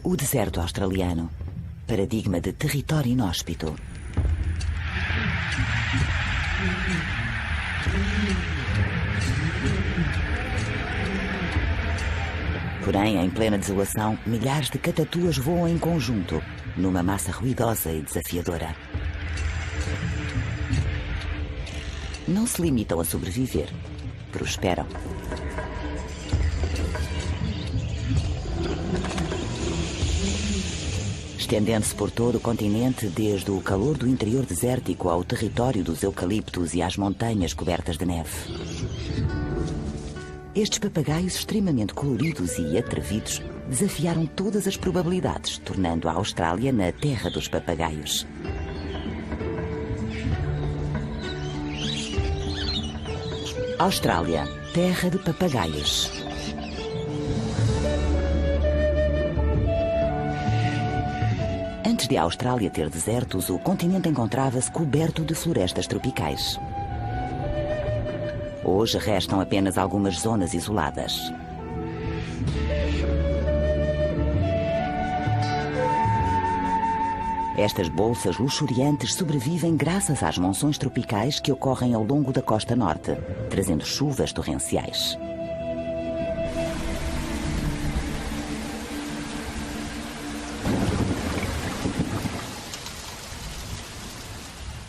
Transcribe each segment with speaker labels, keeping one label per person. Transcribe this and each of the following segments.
Speaker 1: O deserto australiano, paradigma de território inóspito. Porém, em plena desolação, milhares de catatuas voam em conjunto, numa massa ruidosa e desafiadora. Não se limitam a sobreviver, prosperam. Estendendo-se por todo o continente, desde o calor do interior desértico ao território dos eucaliptos e às montanhas cobertas de neve. Estes papagaios extremamente coloridos e atrevidos desafiaram todas as probabilidades, tornando a Austrália na terra dos papagaios. Austrália, terra de papagaios. Antes de a Austrália ter desertos, o continente encontrava-se coberto de florestas tropicais. Hoje restam apenas algumas zonas isoladas. Estas bolsas luxuriantes sobrevivem graças às monções tropicais que ocorrem ao longo da costa norte, trazendo chuvas torrenciais.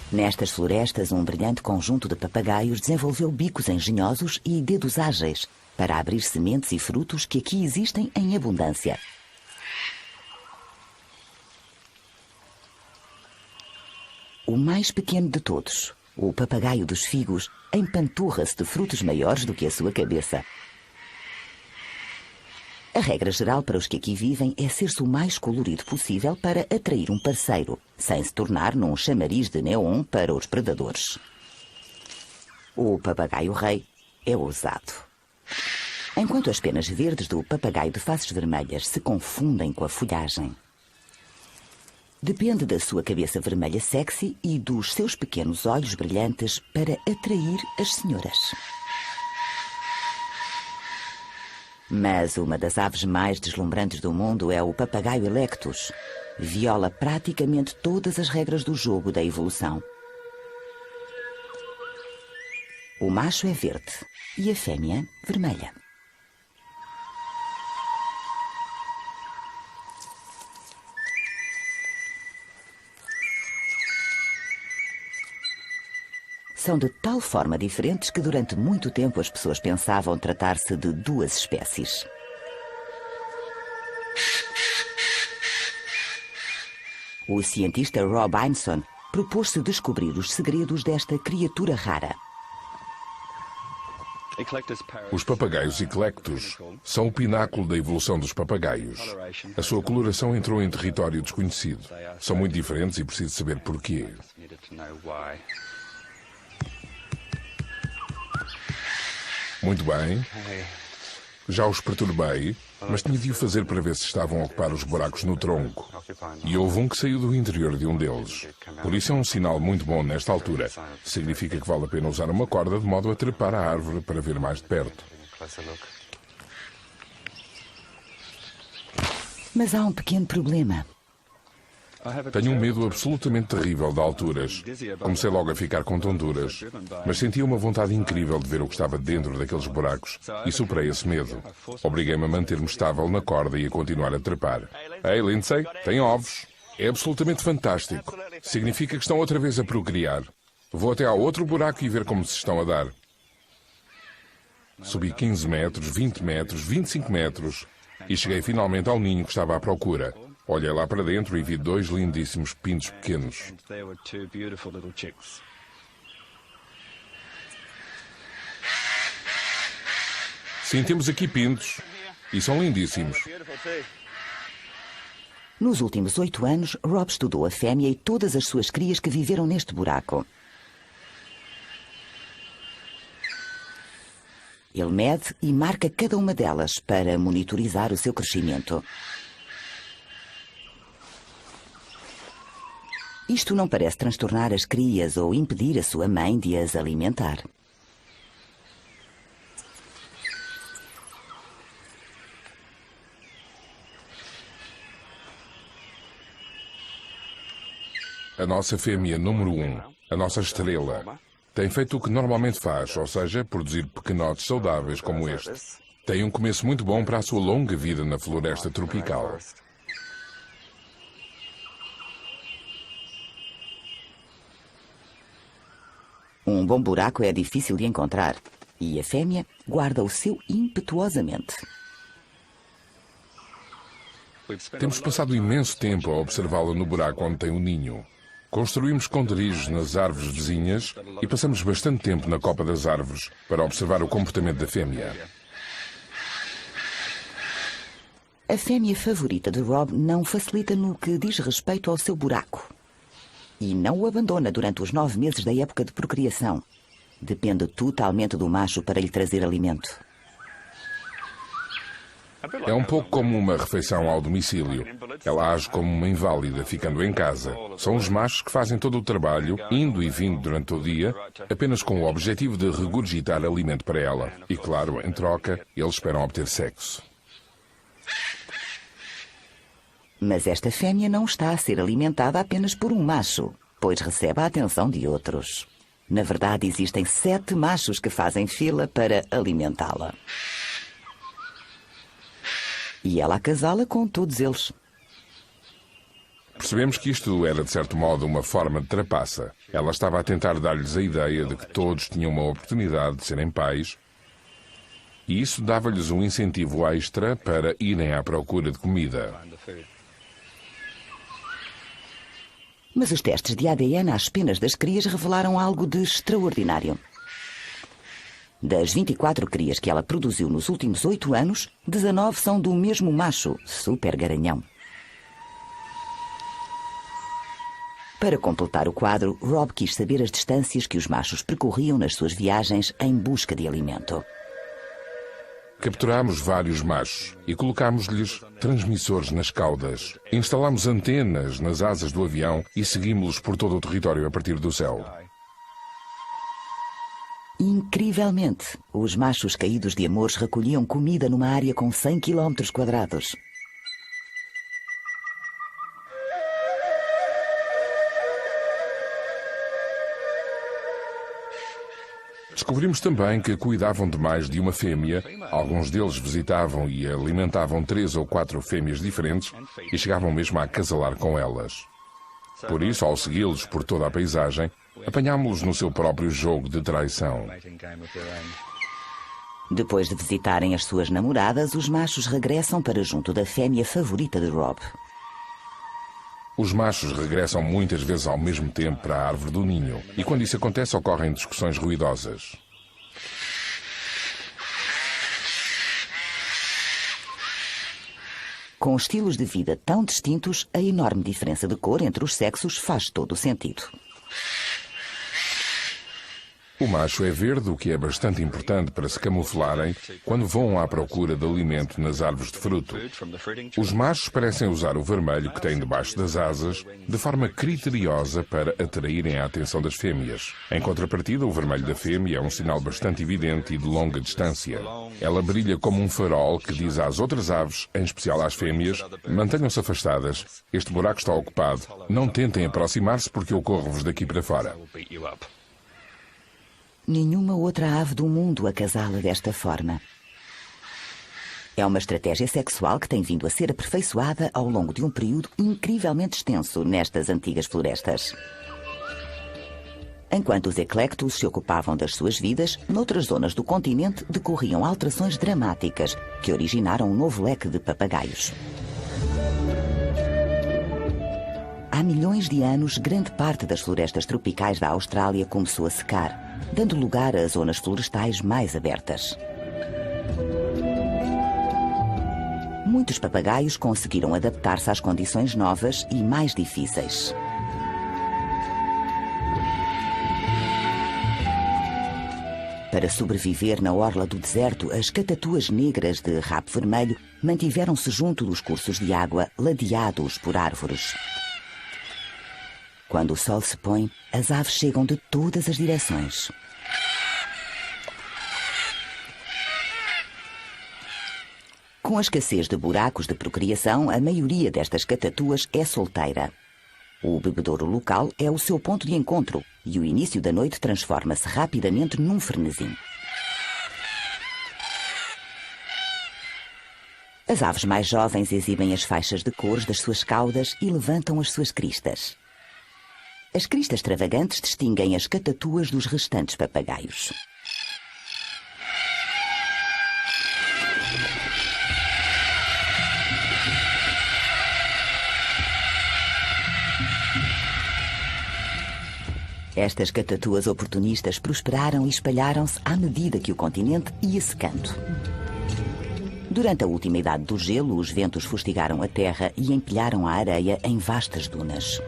Speaker 1: Nestas florestas, um brilhante conjunto de papagaios desenvolveu bicos engenhosos e dedos ágeis para abrir sementes e frutos que aqui existem em abundância. O mais pequeno de todos, o papagaio dos figos, empanturra-se de frutos maiores do que a sua cabeça. A regra geral para os que aqui vivem é ser-se o mais colorido possível para atrair um parceiro, sem se tornar num chamariz de neon para os predadores. O papagaio rei é ousado. Enquanto as penas verdes do papagaio de faces vermelhas se confundem com a folhagem. Depende da sua cabeça vermelha sexy e dos seus pequenos olhos brilhantes para atrair as senhoras. Mas uma das aves mais deslumbrantes do mundo é o papagaio electus. Viola praticamente todas as regras do jogo da evolução. O macho é verde e a fêmea vermelha. São de tal forma diferentes que durante muito tempo as pessoas pensavam tratar-se de duas espécies. O cientista Rob Heinsohn propôs-se descobrir os segredos desta criatura rara.
Speaker 2: Os papagaios eclectus são o pináculo da evolução dos papagaios. A sua coloração entrou em território desconhecido. São muito diferentes e preciso saber porquê. Muito bem. Já os perturbei, mas tinha de o fazer para ver se estavam a ocupar os buracos no tronco. E houve um que saiu do interior de um deles. Por isso é um sinal muito bom nesta altura. Significa que vale a pena usar uma corda de modo a trepar a árvore para ver mais de perto.
Speaker 1: Mas há um pequeno problema.
Speaker 2: Tenho um medo absolutamente terrível de alturas. Comecei logo a ficar com tonturas, mas sentia uma vontade incrível de ver o que estava dentro daqueles buracos e superei esse medo. Obriguei-me a manter-me estável na corda e a continuar a trepar. Ei, Lindsay, tem ovos. É absolutamente fantástico. Significa que estão outra vez a procriar. Vou até ao outro buraco e ver como se estão a dar. Subi 15 metros, 20 metros, 25 metros e cheguei finalmente ao ninho que estava à procura. Olhei lá para dentro e vi dois lindíssimos pintos pequenos. Sim, temos aqui pintos. E são lindíssimos.
Speaker 1: Nos últimos 8 anos, Rob estudou a fêmea e todas as suas crias que viveram neste buraco. Ele mede e marca cada uma delas para monitorizar o seu crescimento. Isto não parece transtornar as crias ou impedir a sua mãe de as alimentar.
Speaker 2: A nossa fêmea número 1, a nossa estrela, tem feito o que normalmente faz, ou seja, produzir pequenotes saudáveis como este. Tem um começo muito bom para a sua longa vida na floresta tropical.
Speaker 1: Um bom buraco é difícil de encontrar e a fêmea guarda o seu impetuosamente.
Speaker 2: Temos passado imenso tempo a observá-la no buraco onde tem o ninho. Construímos esconderijos nas árvores vizinhas e passamos bastante tempo na copa das árvores para observar o comportamento da fêmea.
Speaker 1: A fêmea favorita de Rob não facilita no que diz respeito ao seu buraco. E não o abandona durante os 9 meses da época de procriação. Depende totalmente do macho para lhe trazer alimento.
Speaker 2: É um pouco como uma refeição ao domicílio. Ela age como uma inválida, ficando em casa. São os machos que fazem todo o trabalho, indo e vindo durante o dia, apenas com o objetivo de regurgitar alimento para ela. E, claro, em troca, eles esperam obter sexo.
Speaker 1: Mas esta fêmea não está a ser alimentada apenas por um macho, pois recebe a atenção de outros. Na verdade, existem 7 machos que fazem fila para alimentá-la. E ela acasala com todos eles.
Speaker 2: Percebemos que isto era, de certo modo, uma forma de trapaça. Ela estava a tentar dar-lhes a ideia de que todos tinham uma oportunidade de serem pais, e isso dava-lhes um incentivo extra para irem à procura de comida.
Speaker 1: Mas os testes de ADN às penas das crias revelaram algo de extraordinário. Das 24 crias que ela produziu nos últimos 8 anos, 19 são do mesmo macho, super garanhão. Para completar o quadro, Rob quis saber as distâncias que os machos percorriam nas suas viagens em busca de alimento.
Speaker 2: Capturámos vários machos e colocámos-lhes transmissores nas caudas. Instalámos antenas nas asas do avião e seguimos-los por todo o território a partir do céu.
Speaker 1: Incrivelmente, os machos caídos de amores recolhiam comida numa área com 100 km².
Speaker 2: Descobrimos também que cuidavam demais de uma fêmea. Alguns deles visitavam e alimentavam 3 ou 4 fêmeas diferentes e chegavam mesmo a acasalar com elas. Por isso, ao segui-los por toda a paisagem, apanhámos-los no seu próprio jogo de traição.
Speaker 1: Depois de visitarem as suas namoradas, os machos regressam para junto da fêmea favorita de Rob.
Speaker 2: Os machos regressam muitas vezes ao mesmo tempo para a árvore do ninho, e quando isso acontece ocorrem discussões ruidosas.
Speaker 1: Com estilos de vida tão distintos, a enorme diferença de cor entre os sexos faz todo o sentido.
Speaker 2: O macho é verde, o que é bastante importante para se camuflarem quando vão à procura de alimento nas árvores de fruto. Os machos parecem usar o vermelho que têm debaixo das asas de forma criteriosa para atraírem a atenção das fêmeas. Em contrapartida, o vermelho da fêmea é um sinal bastante evidente e de longa distância. Ela brilha como um farol que diz às outras aves, em especial às fêmeas, mantenham-se afastadas. Este buraco está ocupado. Não tentem aproximar-se porque eu corro-vos daqui para fora.
Speaker 1: Nenhuma outra ave do mundo acasala desta forma. É uma estratégia sexual que tem vindo a ser aperfeiçoada ao longo de um período incrivelmente extenso nestas antigas florestas. Enquanto os eclectos se ocupavam das suas vidas, noutras zonas do continente decorriam alterações dramáticas que originaram um novo leque de papagaios. Há milhões de anos, grande parte das florestas tropicais da Austrália começou a secar, dando lugar a zonas florestais mais abertas. Muitos papagaios conseguiram adaptar-se às condições novas e mais difíceis. Para sobreviver na orla do deserto, as catatuas negras de rabo vermelho mantiveram-se junto dos cursos de água ladeados por árvores. Quando o sol se põe, as aves chegam de todas as direções. Com a escassez de buracos de procriação, a maioria destas catatuas é solteira. O bebedouro local é o seu ponto de encontro e o início da noite transforma-se rapidamente num frenesim. As aves mais jovens exibem as faixas de cores das suas caudas e levantam as suas cristas. As cristas extravagantes distinguem as catatuas dos restantes papagaios. Estas catatuas oportunistas prosperaram e espalharam-se à medida que o continente ia secando. Durante a última idade do gelo, os ventos fustigaram a terra e empilharam a areia em vastas dunas.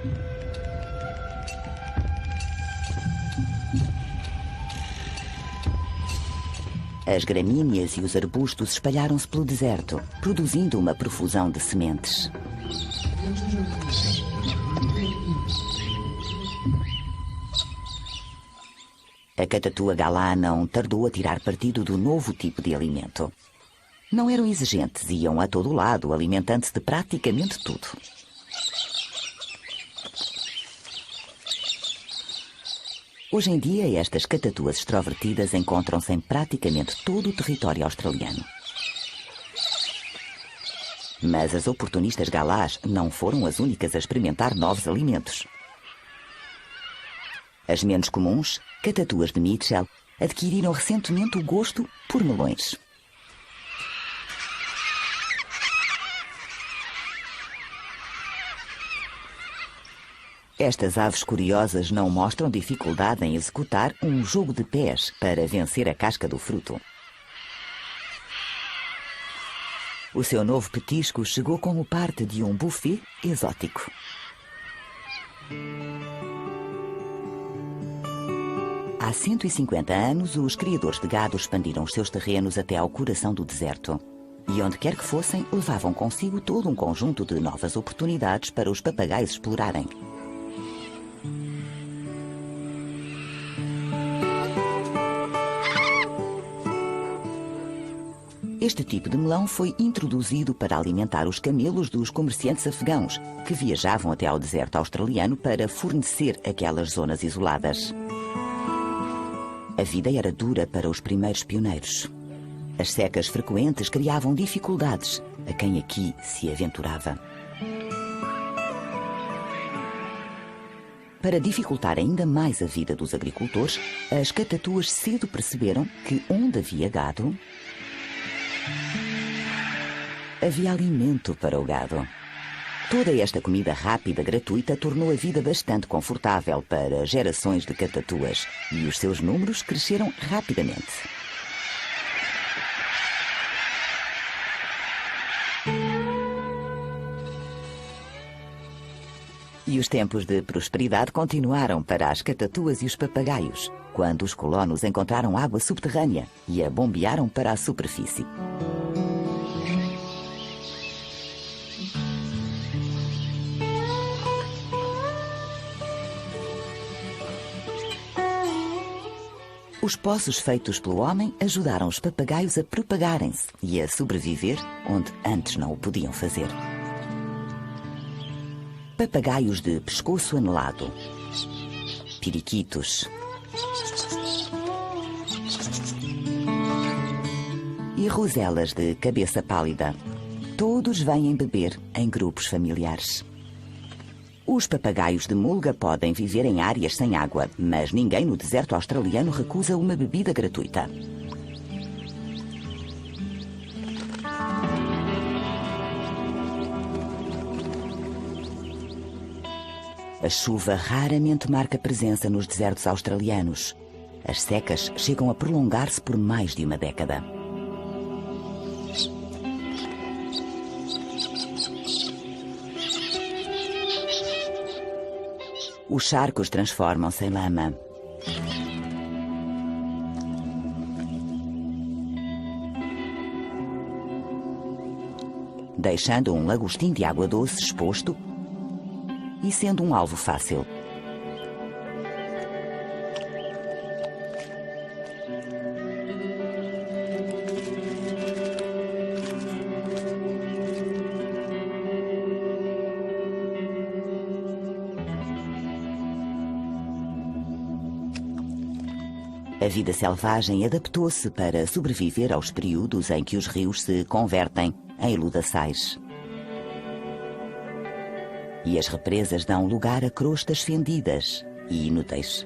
Speaker 1: As gramíneas e os arbustos espalharam-se pelo deserto, produzindo uma profusão de sementes. A catatua galá não tardou a tirar partido do novo tipo de alimento. Não eram exigentes, iam a todo lado, alimentando-se de praticamente tudo. Hoje em dia, estas catatuas extrovertidas encontram-se em praticamente todo o território australiano. Mas as oportunistas galás não foram as únicas a experimentar novos alimentos. As menos comuns, catatuas de Mitchell, adquiriram recentemente o gosto por melões. Estas aves curiosas não mostram dificuldade em executar um jogo de pés para vencer a casca do fruto. O seu novo petisco chegou como parte de um buffet exótico. Há 150 anos, os criadores de gado expandiram os seus terrenos até ao coração do deserto. E onde quer que fossem, levavam consigo todo um conjunto de novas oportunidades para os papagaios explorarem. Este tipo de melão foi introduzido para alimentar os camelos dos comerciantes afegãos, que viajavam até ao deserto australiano para fornecer aquelas zonas isoladas. A vida era dura para os primeiros pioneiros. As secas frequentes criavam dificuldades a quem aqui se aventurava. Para dificultar ainda mais a vida dos agricultores, as catatuas cedo perceberam que onde havia gado, havia alimento para o gado. Toda esta comida rápida gratuita tornou a vida bastante confortável para gerações de catatuas e os seus números cresceram rapidamente. E os tempos de prosperidade continuaram para as catatuas e os papagaios, quando os colonos encontraram água subterrânea e a bombearam para a superfície. Os poços feitos pelo homem ajudaram os papagaios a propagarem-se e a sobreviver onde antes não o podiam fazer. Papagaios de pescoço anelado, periquitos e roselas de cabeça pálida, todos vêm beber em grupos familiares. Os papagaios de mulga podem viver em áreas sem água, mas ninguém no deserto australiano recusa uma bebida gratuita. A chuva raramente marca presença nos desertos australianos. As secas chegam a prolongar-se por mais de uma década. Os charcos transformam-se em lama. Deixando um lagostim de água doce exposto e sendo um alvo fácil. vida selvagem adaptou-se para sobreviver aos períodos em que os rios se convertem em lodaçais. E as represas dão lugar a crostas fendidas e inúteis.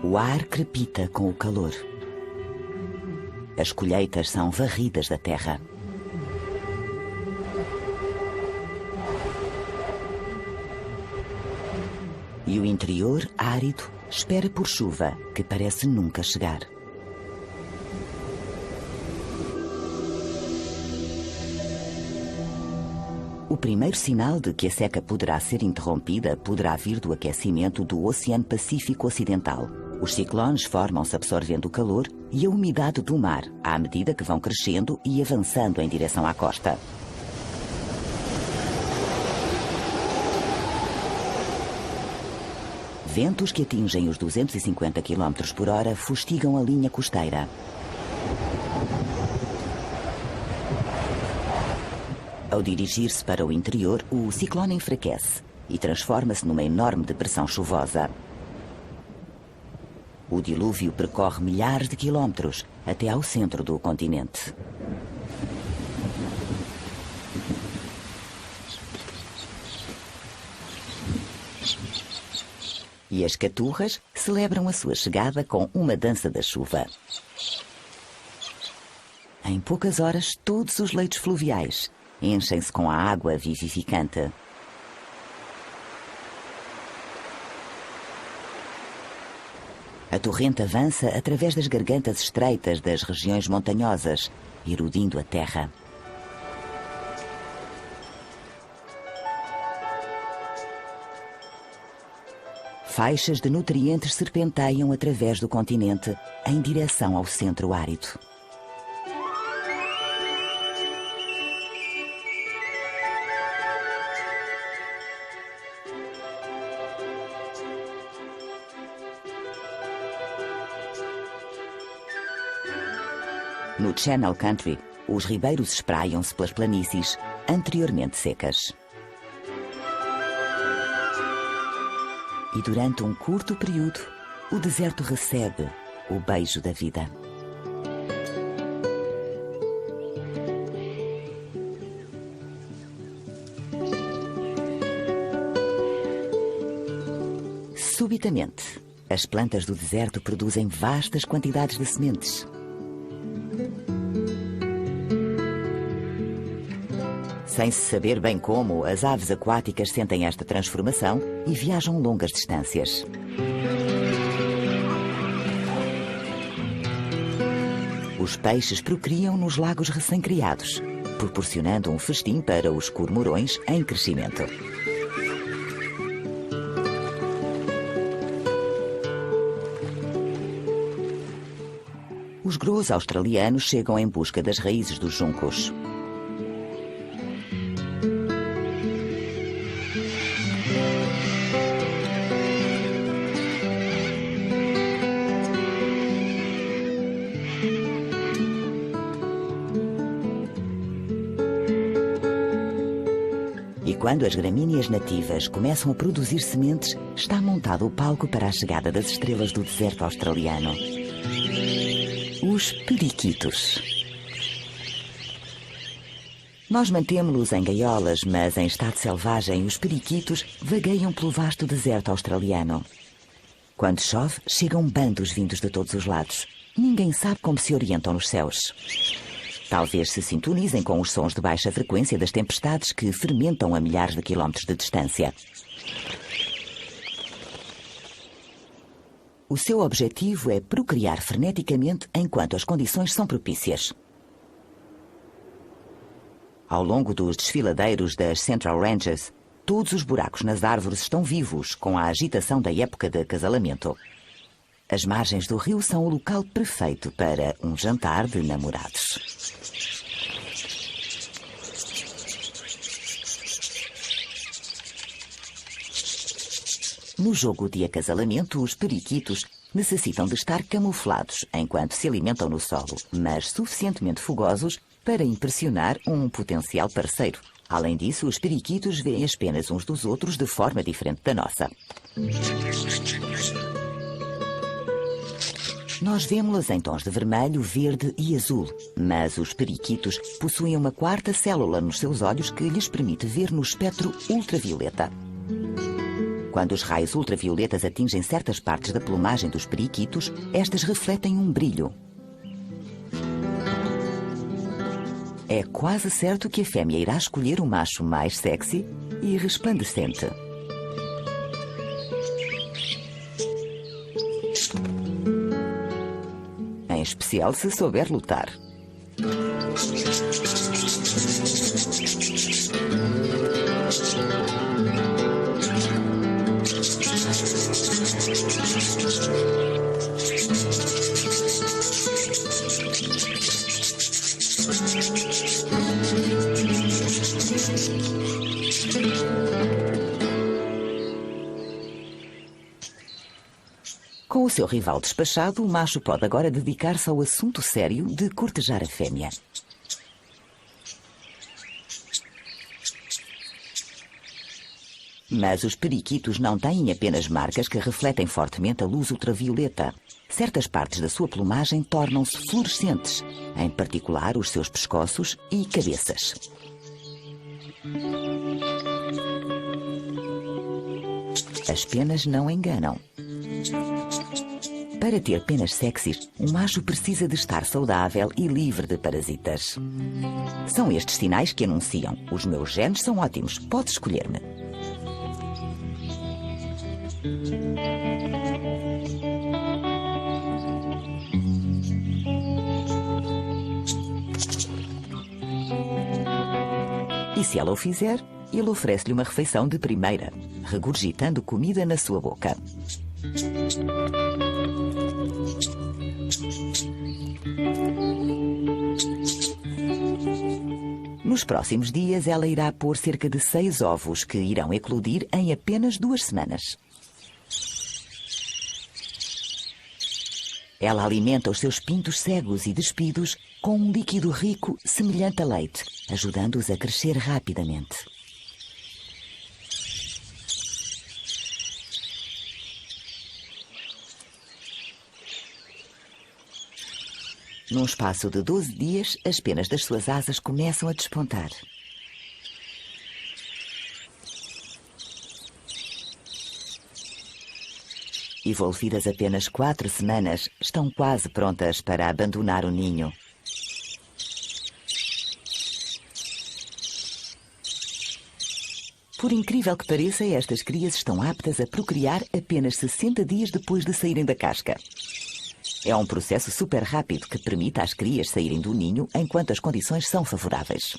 Speaker 1: O ar crepita com o calor. As colheitas são varridas da terra. E o interior, árido, espera por chuva, que parece nunca chegar. O primeiro sinal de que a seca poderá ser interrompida poderá vir do aquecimento do Oceano Pacífico Ocidental. Os ciclones formam-se absorvendo o calor e a umidade do mar, à medida que vão crescendo e avançando em direção à costa. Ventos que atingem os 250 km por hora fustigam a linha costeira. Ao dirigir-se para o interior, o ciclone enfraquece e transforma-se numa enorme depressão chuvosa. O dilúvio percorre milhares de quilómetros até ao centro do continente. E as caturras celebram a sua chegada com uma dança da chuva. Em poucas horas, todos os leitos fluviais enchem-se com a água vivificante. A torrente avança através das gargantas estreitas das regiões montanhosas, erodindo a terra. Faixas de nutrientes serpenteiam através do continente em direção ao centro árido. No Channel Country, os ribeiros espraiam-se pelas planícies anteriormente secas. E durante um curto período, o deserto recebe o beijo da vida. Subitamente, as plantas do deserto produzem vastas quantidades de sementes. Sem se saber bem como, as aves aquáticas sentem esta transformação e viajam longas distâncias. Os peixes procriam nos lagos recém-criados, proporcionando um festim para os cormorões em crescimento. Os grôs australianos chegam em busca das raízes dos juncos. E quando as gramíneas nativas começam a produzir sementes, está montado o palco para a chegada das estrelas do deserto australiano. Os periquitos. Nós mantemos-los em gaiolas, mas em estado selvagem os periquitos vagueiam pelo vasto deserto australiano. Quando chove, chegam bandos vindos de todos os lados. Ninguém sabe como se orientam nos céus. Talvez se sintonizem com os sons de baixa frequência das tempestades que fermentam a milhares de quilómetros de distância. O seu objetivo é procriar freneticamente enquanto as condições são propícias. Ao longo dos desfiladeiros das Central Ranges, todos os buracos nas árvores estão vivos com a agitação da época de acasalamento. As margens do rio são o local perfeito para um jantar de namorados. No jogo de acasalamento, os periquitos necessitam de estar camuflados enquanto se alimentam no solo, mas suficientemente fogosos para impressionar um potencial parceiro, Além disso, os periquitos veem as penas uns dos outros de forma diferente da nossa. Nós vemos-las em tons de vermelho, verde e azul, mas os periquitos possuem uma quarta célula nos seus olhos que lhes permite ver no espectro ultravioleta. Quando os raios ultravioletas atingem certas partes da plumagem dos periquitos, estas refletem um brilho. É quase certo que a fêmea irá escolher o macho mais sexy e resplandecente. Em especial se souber lutar. Com o seu rival despachado, o macho pode agora dedicar-se ao assunto sério de cortejar a fêmea. Mas os periquitos não têm apenas marcas que refletem fortemente a luz ultravioleta. Certas partes da sua plumagem tornam-se fluorescentes, em particular os seus pescoços e cabeças. As penas não enganam. Para ter penas sexys, o macho precisa de estar saudável e livre de parasitas. São estes sinais que anunciam: os meus genes são ótimos, pode escolher-me. E se ela o fizer, ele oferece-lhe uma refeição de primeira, regurgitando comida na sua boca. Nos próximos dias, ela irá pôr cerca de 6 ovos que irão eclodir em apenas 2 semanas. Ela alimenta os seus pintos cegos e despidos com um líquido rico semelhante a leite, ajudando-os a crescer rapidamente. Num espaço de 12 dias, as penas das suas asas começam a despontar. Envolvidas apenas 4 semanas, estão quase prontas para abandonar o ninho. Por incrível que pareça, estas crias estão aptas a procriar apenas 60 dias depois de saírem da casca. É um processo super rápido que permite às crias saírem do ninho enquanto as condições são favoráveis.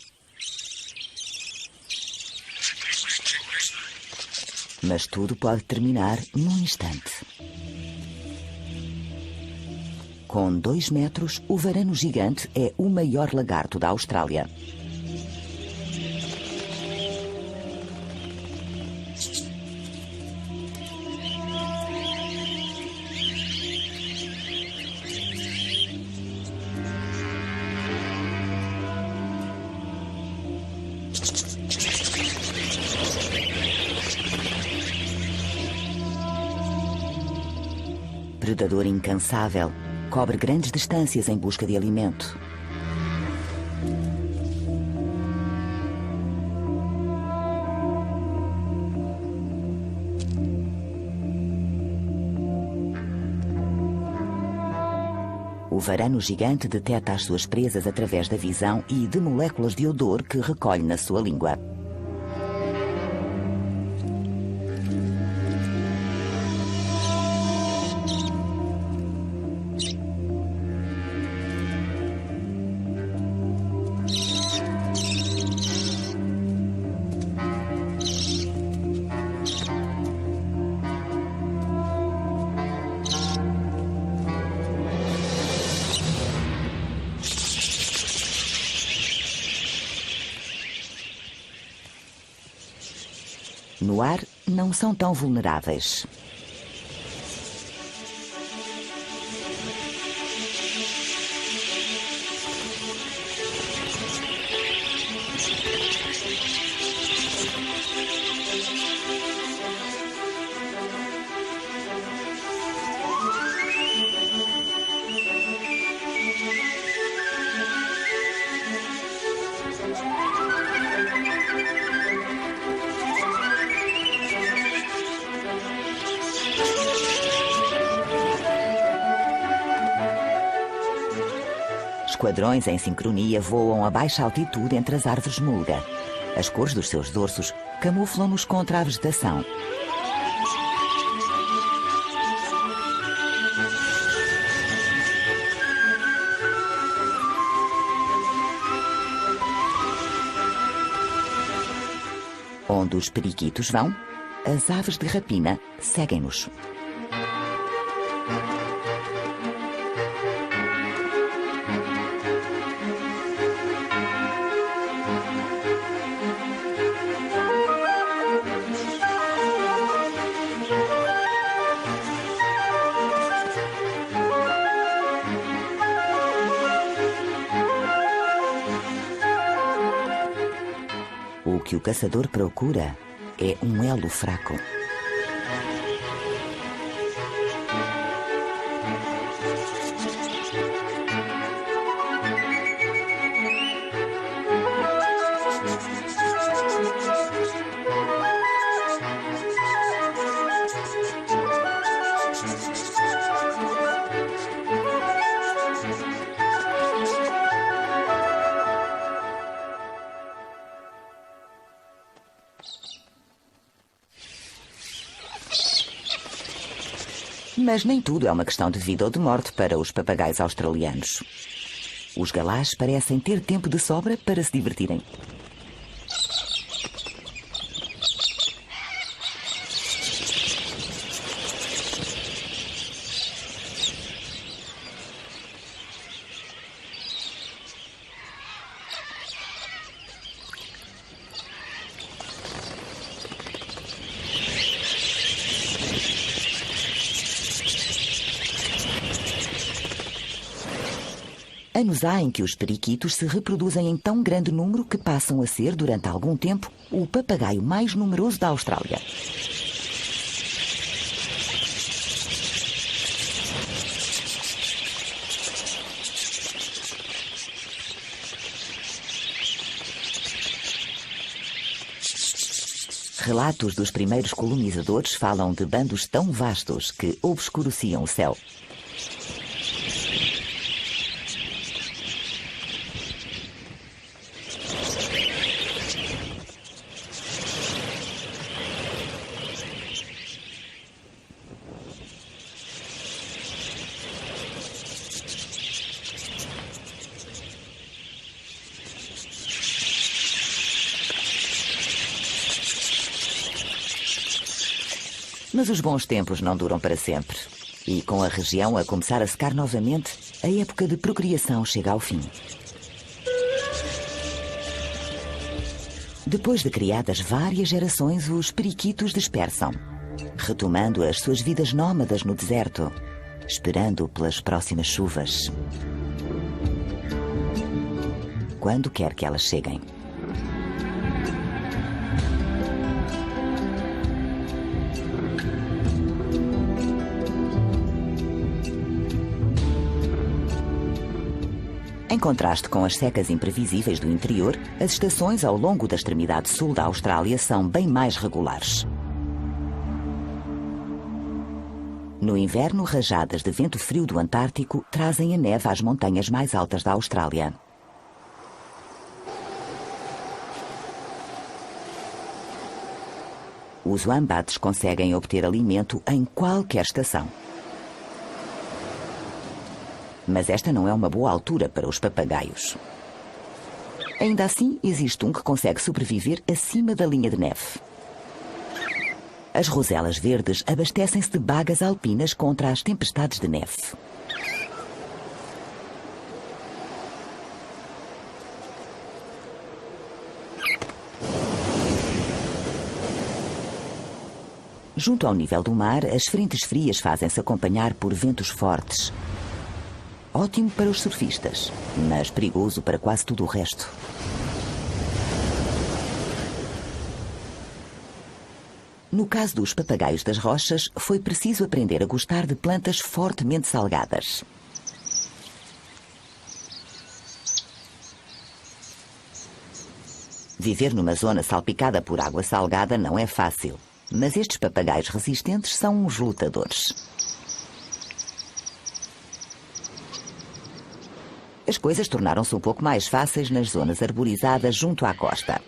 Speaker 1: Mas tudo pode terminar num instante. Com 2 metros, o varano gigante é o maior lagarto da Austrália. Predador incansável, cobre grandes distâncias em busca de alimento. O varano gigante detecta as suas presas através da visão e de moléculas de odor que recolhe na sua língua. No ar, não são tão vulneráveis. esquadrões em sincronia voam a baixa altitude entre as árvores mulga. As cores dos seus dorsos camuflam-nos contra a vegetação. Onde os periquitos vão, as aves de rapina seguem-nos. O que o caçador procura é um elo fraco. Mas nem tudo é uma questão de vida ou de morte para os papagaios australianos. Os galás parecem ter tempo de sobra para se divertirem. Anos há em que os periquitos se reproduzem em tão grande número que passam a ser, durante algum tempo, o papagaio mais numeroso da Austrália. Relatos dos primeiros colonizadores falam de bandos tão vastos que obscureciam o céu. Mas os bons tempos não duram para sempre. E com a região a começar a secar novamente, a época de procriação chega ao fim. Depois de criadas várias gerações, os periquitos dispersam, retomando as suas vidas nómadas no deserto, esperando pelas próximas chuvas. Quando quer que elas cheguem. Em contraste com as secas imprevisíveis do interior, as estações ao longo da extremidade sul da Austrália são bem mais regulares. No inverno, rajadas de vento frio do Antártico trazem a neve às montanhas mais altas da Austrália. Os wombats conseguem obter alimento em qualquer estação. Mas esta não é uma boa altura para os papagaios. Ainda assim, existe um que consegue sobreviver acima da linha de neve. As roselas verdes abastecem-se de bagas alpinas contra as tempestades de neve. Junto ao nível do mar, as frentes frias fazem-se acompanhar por ventos fortes. Ótimo para os surfistas, mas perigoso para quase tudo o resto. No caso dos papagaios das rochas, foi preciso aprender a gostar de plantas fortemente salgadas. Viver numa zona salpicada por água salgada não é fácil, mas estes papagaios resistentes são uns lutadores. As coisas tornaram-se um pouco mais fáceis nas zonas arborizadas junto à costa.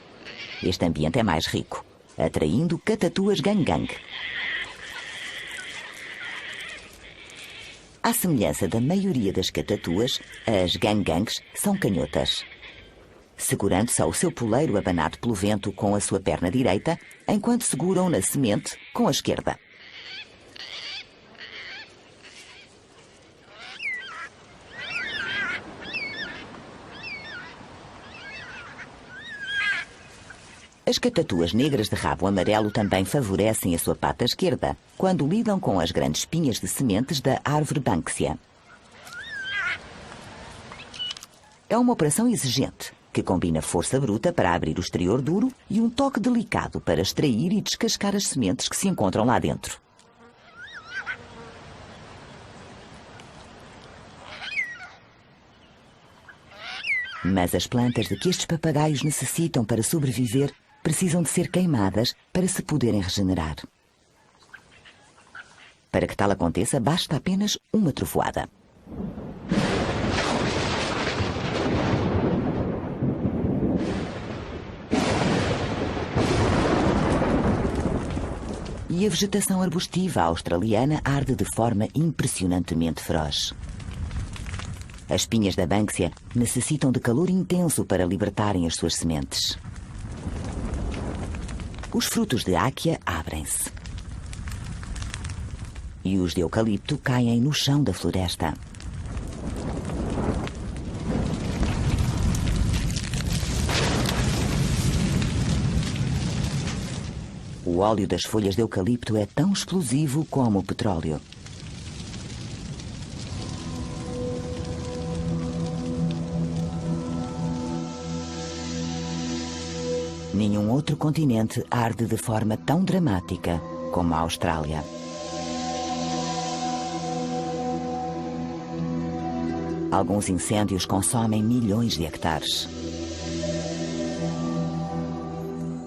Speaker 1: Este ambiente é mais rico, atraindo catatuas gangang. À semelhança da maioria das catatuas, as gangangs são canhotas. Segurando-se ao seu poleiro abanado pelo vento com a sua perna direita, enquanto seguram na semente com a esquerda. As catatuas negras de rabo amarelo também favorecem a sua pata esquerda, quando lidam com as grandes espinhas de sementes da árvore Banksia. É uma operação exigente, que combina força bruta para abrir o exterior duro e um toque delicado para extrair e descascar as sementes que se encontram lá dentro. Mas as plantas de que estes papagaios necessitam para sobreviver precisam de ser queimadas para se poderem regenerar. Para que tal aconteça, basta apenas uma trovoada. E a vegetação arbustiva australiana arde de forma impressionantemente feroz. As espinhas da Banksia necessitam de calor intenso para libertarem as suas sementes. Os frutos de áquia abrem-se. E os de eucalipto caem no chão da floresta. O óleo das folhas de eucalipto é tão explosivo como o petróleo. Nenhum outro continente arde de forma tão dramática como a Austrália. Alguns incêndios consomem milhões de hectares.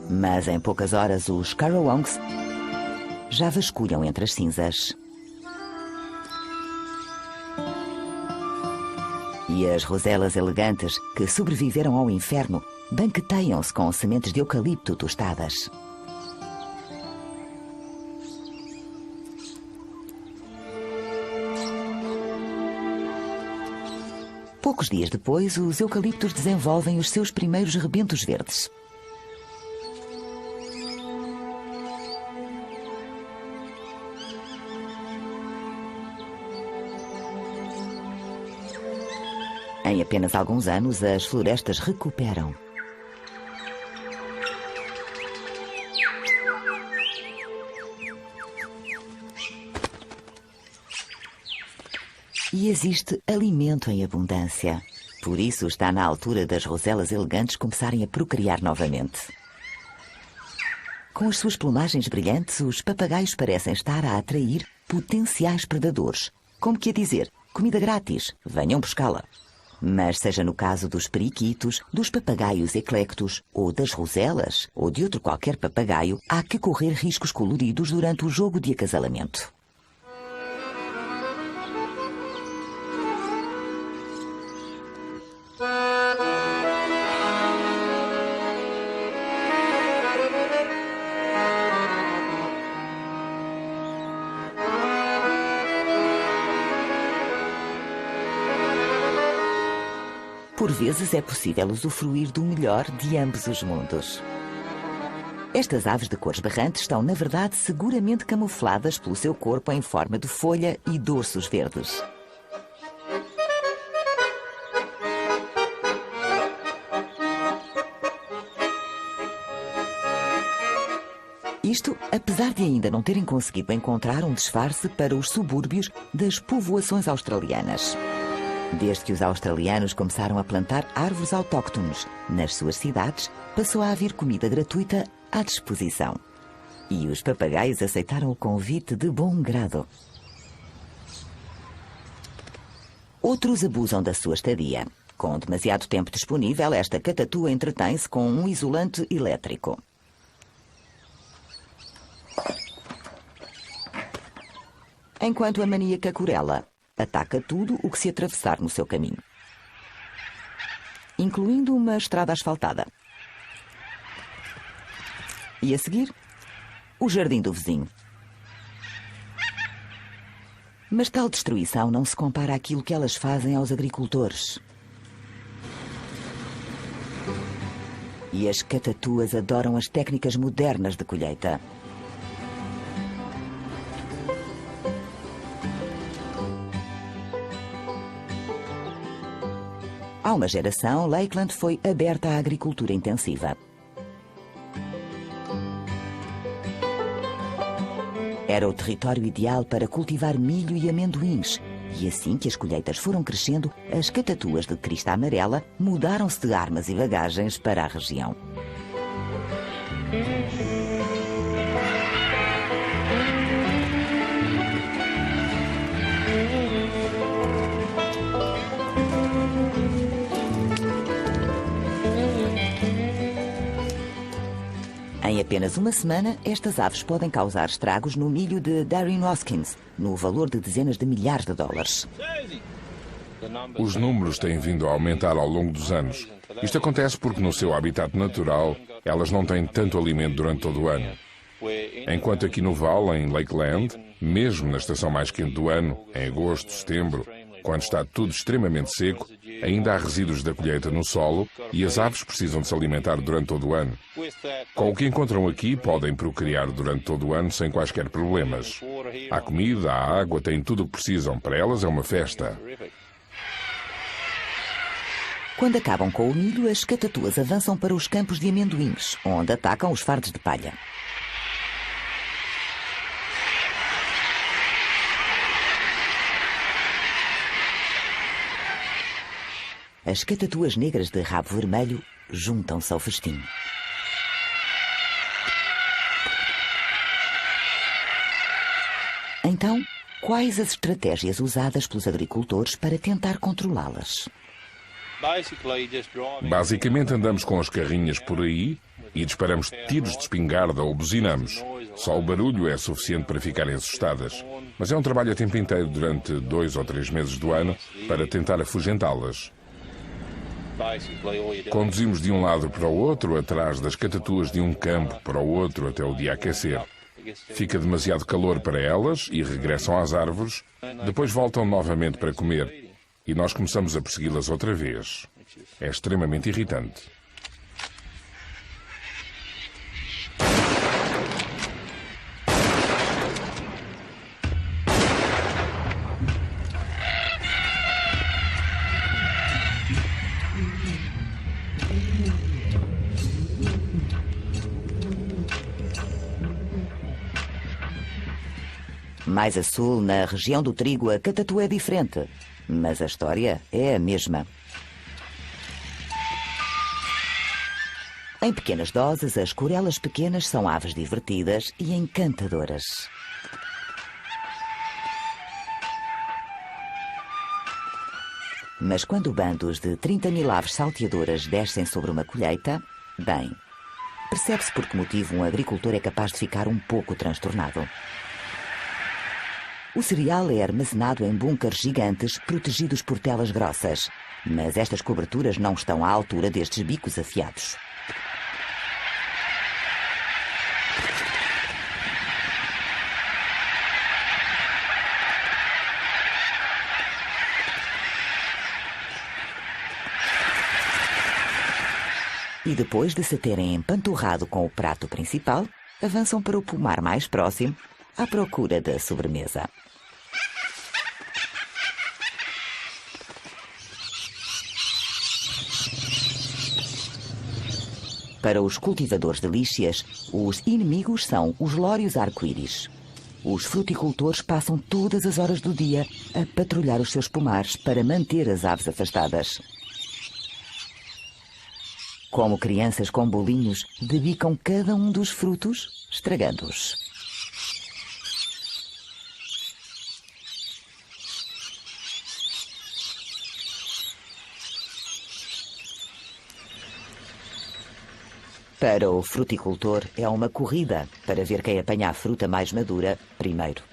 Speaker 1: Mas em poucas horas os currawongs já vasculham entre as cinzas. E as roselas elegantes que sobreviveram ao inferno banqueteiam-se com sementes de eucalipto tostadas. Poucos dias depois, os eucaliptos desenvolvem os seus primeiros rebentos verdes. Em apenas alguns anos, as florestas recuperam. E existe alimento em abundância. Por isso está na altura das roselas elegantes começarem a procriar novamente. Com as suas plumagens brilhantes, os papagaios parecem estar a atrair potenciais predadores. Como que a dizer, comida grátis, venham buscá-la. Mas seja no caso dos periquitos, dos papagaios eclectos, ou das roselas, ou de outro qualquer papagaio, há que correr riscos coloridos durante o jogo de acasalamento. Por vezes é possível usufruir do melhor de ambos os mundos. Estas aves de cores berrantes estão, na verdade, seguramente camufladas pelo seu corpo em forma de folha e dorsos verdes. Isto, apesar de ainda não terem conseguido encontrar um disfarce para os subúrbios das povoações australianas. Desde que os australianos começaram a plantar árvores autóctones nas suas cidades, passou a haver comida gratuita à disposição. E os papagaios aceitaram o convite de bom grado. Outros abusam da sua estadia. Com demasiado tempo disponível, esta catatua entretém-se com um isolante elétrico. Enquanto a maníaca Corella ataca tudo o que se atravessar no seu caminho. incluindo uma estrada asfaltada. E a seguir, o jardim do vizinho. Mas tal destruição não se compara àquilo que elas fazem aos agricultores. E as catatuas adoram as técnicas modernas de colheita. Há uma geração, Lakeland foi aberta à agricultura intensiva. Era o território ideal para cultivar milho e amendoins. E assim que as colheitas foram crescendo, as catatuas de crista amarela mudaram-se de armas e bagagens para a região. Em apenas uma semana, estas aves podem causar estragos no milho de Darren Hoskins, no valor de dezenas de milhares de dólares.
Speaker 2: Os números têm vindo a aumentar ao longo dos anos. Isto acontece porque no seu habitat natural, elas não têm tanto alimento durante todo o ano. Enquanto aqui no Vale, em Lakeland, mesmo na estação mais quente do ano, em agosto, setembro, quando está tudo extremamente seco, ainda há resíduos da colheita no solo e as aves precisam de se alimentar durante todo o ano. Com o que encontram aqui, podem procriar durante todo o ano sem quaisquer problemas. Há comida, há água, têm tudo o que precisam. Para elas é uma festa.
Speaker 1: Quando acabam com o milho, as catatuas avançam para os campos de amendoins, onde atacam os fardos de palha. As catatuas negras de rabo vermelho juntam-se ao festim. Então, quais as estratégias usadas pelos agricultores para tentar controlá-las?
Speaker 2: Basicamente andamos com as carrinhas por aí e disparamos tiros de espingarda ou buzinamos. Só o barulho é suficiente para ficarem assustadas. Mas é um trabalho a tempo inteiro durante 2 ou 3 meses do ano para tentar afugentá-las. Conduzimos de um lado para o outro, atrás das catatuas de um campo para o outro até o dia aquecer. Fica demasiado calor para elas e regressam às árvores, depois voltam novamente para comer e nós começamos a persegui-las outra vez. É extremamente irritante.
Speaker 1: Mais a sul, na região do trigo, a catatua é diferente, mas a história é a mesma. Em pequenas doses, as corelas pequenas são aves divertidas e encantadoras. Mas quando bandos de 30.000 aves salteadoras descem sobre uma colheita, bem, percebe-se por que motivo um agricultor é capaz de ficar um pouco transtornado. O cereal é armazenado em bunkers gigantes protegidos por telas grossas, mas estas coberturas não estão à altura destes bicos afiados. E depois de se terem empanturrado com o prato principal, avançam para o pomar mais próximo, à procura da sobremesa. Para os cultivadores de líxias, os inimigos são os lórios arco-íris. Os fruticultores passam todas as horas do dia a patrulhar os seus pomares para manter as aves afastadas. Como crianças com bolinhos, debicam cada um dos frutos, estragando-os. Para o fruticultor, é uma corrida para ver quem apanha a fruta mais madura primeiro.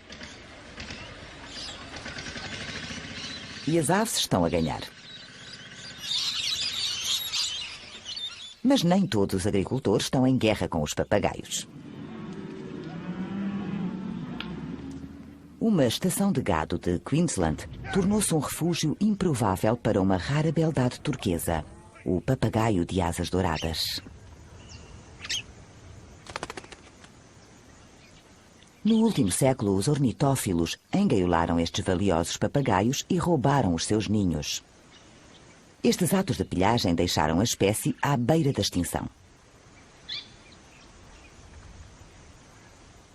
Speaker 1: E as aves estão a ganhar. Mas nem todos os agricultores estão em guerra com os papagaios. Uma estação de gado de Queensland tornou-se um refúgio improvável para uma rara beldade turquesa, o papagaio de asas douradas. No último século, os ornitófilos engaiolaram estes valiosos papagaios e roubaram os seus ninhos. Estes atos de pilhagem deixaram a espécie à beira da extinção.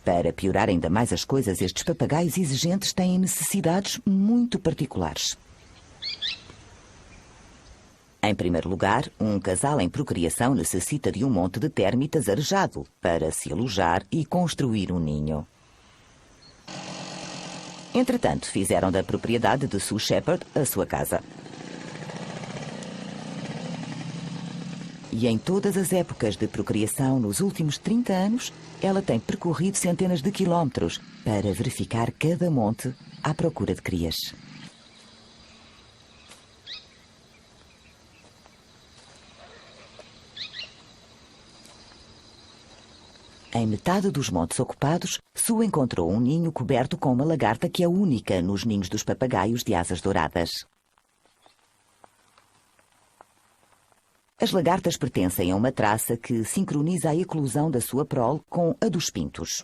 Speaker 1: Para piorar ainda mais as coisas, estes papagaios exigentes têm necessidades muito particulares. Em primeiro lugar, um casal em procriação necessita de um monte de térmitas arejado para se alojar e construir um ninho. Entretanto, fizeram da propriedade de Sue Shepherd a sua casa. E em todas as épocas de procriação nos últimos 30 anos, ela tem percorrido centenas de quilómetros para verificar cada monte à procura de crias. Em metade dos montes ocupados, Sue encontrou um ninho coberto com uma lagarta que é única nos ninhos dos papagaios de asas douradas. As lagartas pertencem a uma traça que sincroniza a eclosão da sua prole com a dos pintos.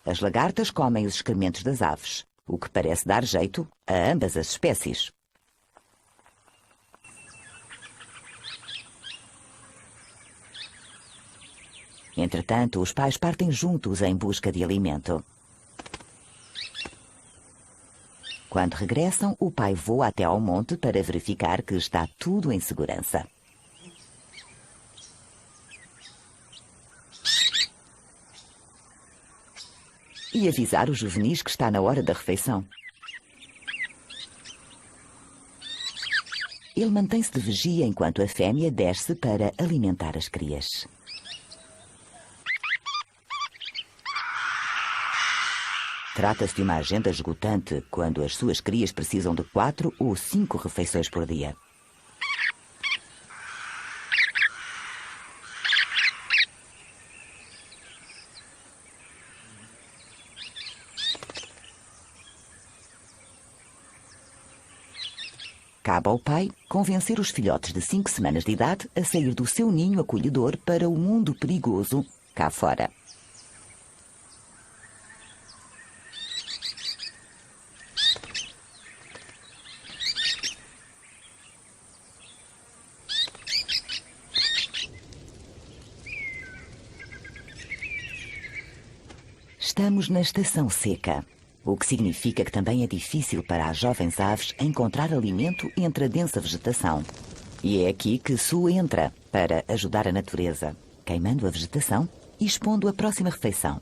Speaker 1: As lagartas comem os excrementos das aves, o que parece dar jeito a ambas as espécies. Entretanto, os pais partem juntos em busca de alimento. Quando regressam, o pai voa até ao monte para verificar que está tudo em segurança. E avisar os juvenis que está na hora da refeição. Ele mantém-se de vigia enquanto a fêmea desce para alimentar as crias. Trata-se de uma agenda esgotante quando as suas crias precisam de 4 ou 5 refeições por dia. Cabe ao pai convencer os filhotes de 5 semanas de idade a sair do seu ninho acolhedor para o mundo perigoso cá fora. Estamos na estação seca, o que significa que também é difícil para as jovens aves encontrar alimento entre a densa vegetação. E é aqui que Sue entra para ajudar a natureza, queimando a vegetação e expondo a próxima refeição.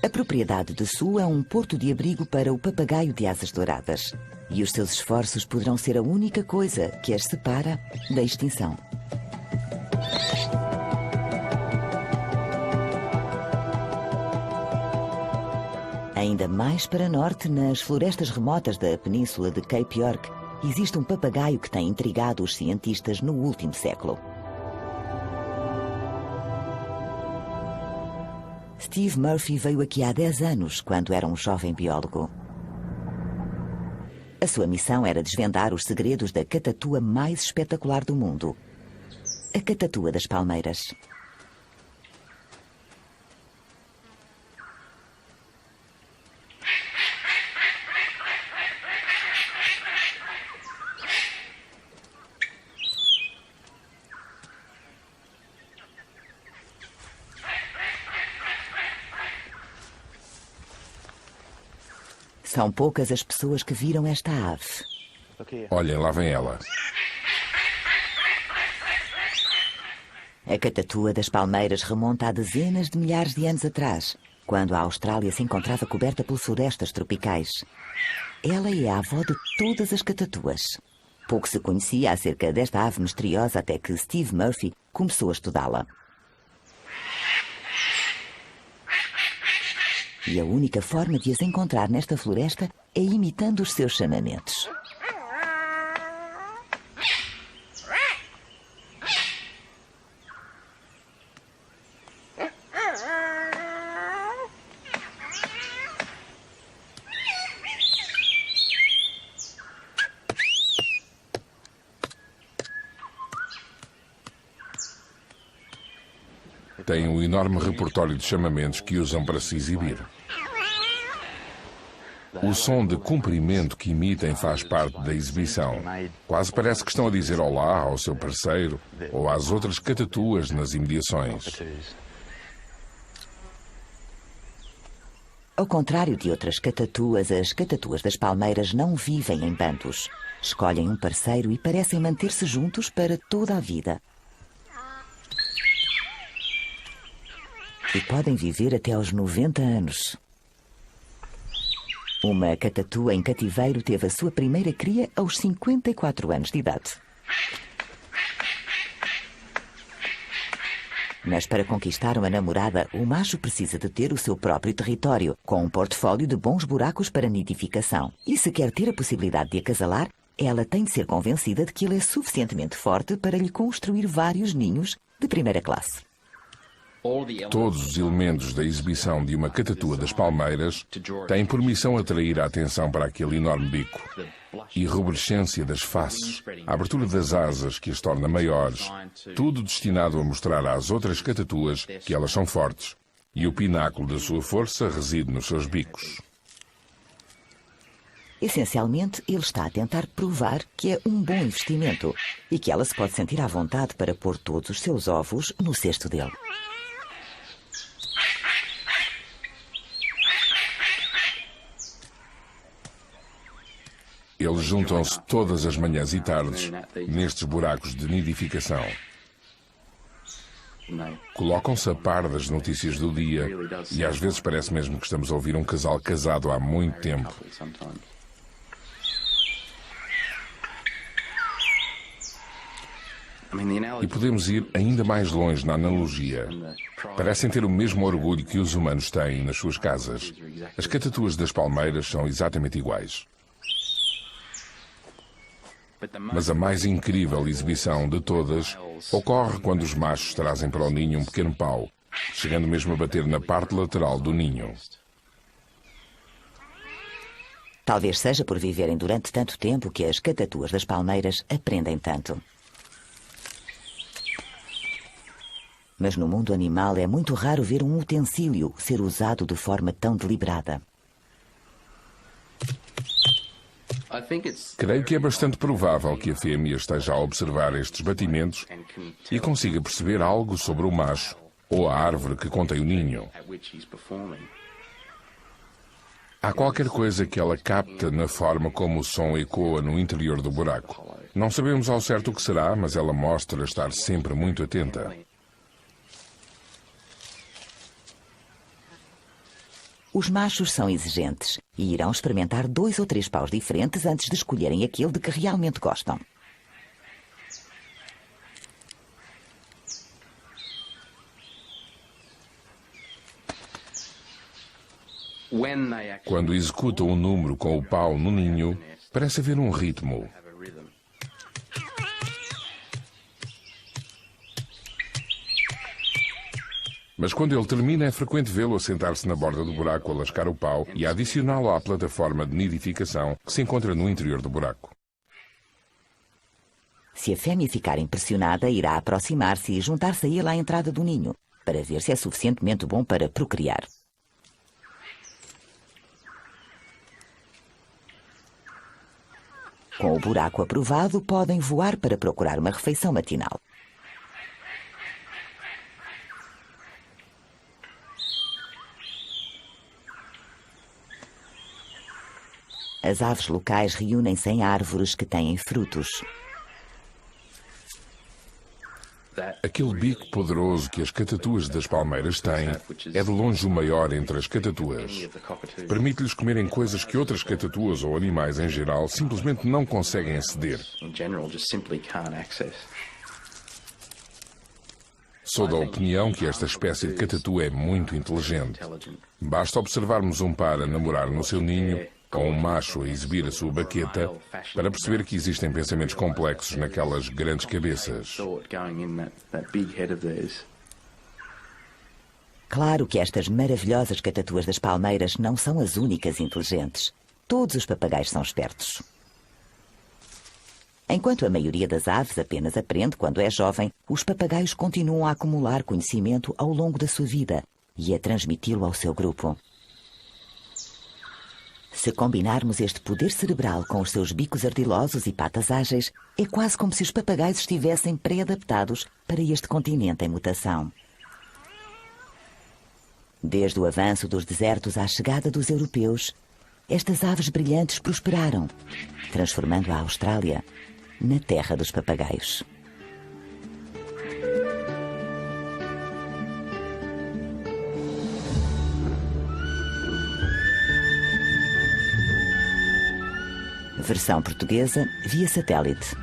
Speaker 1: A propriedade de Sue é um porto de abrigo para o papagaio de asas douradas. E os seus esforços poderão ser a única coisa que as separa da extinção. Ainda mais para norte, nas florestas remotas da península de Cape York, existe um papagaio que tem intrigado os cientistas no último século. Steve Murphy veio aqui há 10 anos, quando era um jovem biólogo. A sua missão era desvendar os segredos da catatua mais espetacular do mundo, a catatua das palmeiras. São poucas as pessoas que viram esta ave.
Speaker 2: Olhem, lá vem ela.
Speaker 1: A catatua das palmeiras remonta a dezenas de milhares de anos atrás, quando a Austrália se encontrava coberta por florestas tropicais. Ela é a avó de todas as catatuas. Pouco se conhecia acerca desta ave misteriosa até que Steve Murphy começou a estudá-la. E a única forma de as encontrar nesta floresta é imitando os seus chamamentos.
Speaker 2: Têm um enorme repertório de chamamentos que usam para se exibir. O som de cumprimento que emitem faz parte da exibição. Quase parece que estão a dizer olá ao seu parceiro ou às outras catatuas nas imediações.
Speaker 1: Ao contrário de outras catatuas, as catatuas das palmeiras não vivem em bandos. Escolhem um parceiro e parecem manter-se juntos para toda a vida. E podem viver até aos 90 anos. Uma catatua em cativeiro teve a sua primeira cria aos 54 anos de idade. Mas para conquistar uma namorada, o macho precisa de ter o seu próprio território, com um portfólio de bons buracos para nidificação. E se quer ter a possibilidade de acasalar, ela tem de ser convencida de que ele é suficientemente forte para lhe construir vários ninhos de primeira classe.
Speaker 2: Todos os elementos da exibição de uma catatua das palmeiras têm por missão atrair a atenção para aquele enorme bico. E rubescência das faces, a abertura das asas que as torna maiores, tudo destinado a mostrar às outras catatuas que elas são fortes. E o pináculo da sua força reside nos seus bicos.
Speaker 1: Essencialmente, ele está a tentar provar que é um bom investimento e que ela se pode sentir à vontade para pôr todos os seus ovos no cesto dele.
Speaker 2: Eles juntam-se todas as manhãs e tardes nestes buracos de nidificação. Colocam-se a par das notícias do dia e às vezes parece mesmo que estamos a ouvir um casal casado há muito tempo. E podemos ir ainda mais longe na analogia. Parecem ter o mesmo orgulho que os humanos têm nas suas casas. As catatuas das palmeiras são exatamente iguais. Mas a mais incrível exibição de todas ocorre quando os machos trazem para o ninho um pequeno pau, chegando mesmo a bater na parte lateral do ninho.
Speaker 1: Talvez seja por viverem durante tanto tempo que as catatuas das palmeiras aprendem tanto. Mas no mundo animal é muito raro ver um utensílio ser usado de forma tão deliberada.
Speaker 2: Creio que é bastante provável que a fêmea esteja a observar estes batimentos e consiga perceber algo sobre o macho ou a árvore que contém o ninho. Há qualquer coisa que ela capta na forma como o som ecoa no interior do buraco. Não sabemos ao certo o que será, mas ela mostra estar sempre muito atenta.
Speaker 1: Os machos são exigentes e irão experimentar 2 ou 3 paus diferentes antes de escolherem aquele de que realmente gostam.
Speaker 2: Quando executam um número com o pau no ninho, parece haver um ritmo. Mas quando ele termina, é frequente vê-lo a sentar-se na borda do buraco a lascar o pau e a adicioná-lo à plataforma de nidificação que se encontra no interior do buraco.
Speaker 1: Se a fêmea ficar impressionada, irá aproximar-se e juntar-se a ele à entrada do ninho, para ver se é suficientemente bom para procriar. Com o buraco aprovado, podem voar para procurar uma refeição matinal. As aves locais reúnem-se em árvores que têm frutos.
Speaker 2: Aquele bico poderoso que as catatuas das palmeiras têm é de longe o maior entre as catatuas. Permite-lhes comerem coisas que outras catatuas ou animais em geral simplesmente não conseguem aceder. Sou da opinião que esta espécie de catatua é muito inteligente. Basta observarmos um par a namorar no seu ninho ou um macho a exibir a sua baqueta para perceber que existem pensamentos complexos naquelas grandes cabeças.
Speaker 1: Claro que estas maravilhosas catatuas das palmeiras não são as únicas inteligentes. Todos os papagaios são espertos. Enquanto a maioria das aves apenas aprende quando é jovem, os papagaios continuam a acumular conhecimento ao longo da sua vida e a transmiti-lo ao seu grupo. Se combinarmos este poder cerebral com os seus bicos ardilosos e patas ágeis, é quase como se os papagaios estivessem pré-adaptados para este continente em mutação. Desde o avanço dos desertos à chegada dos europeus, estas aves brilhantes prosperaram, transformando a Austrália na terra dos papagaios. Versão portuguesa via satélite.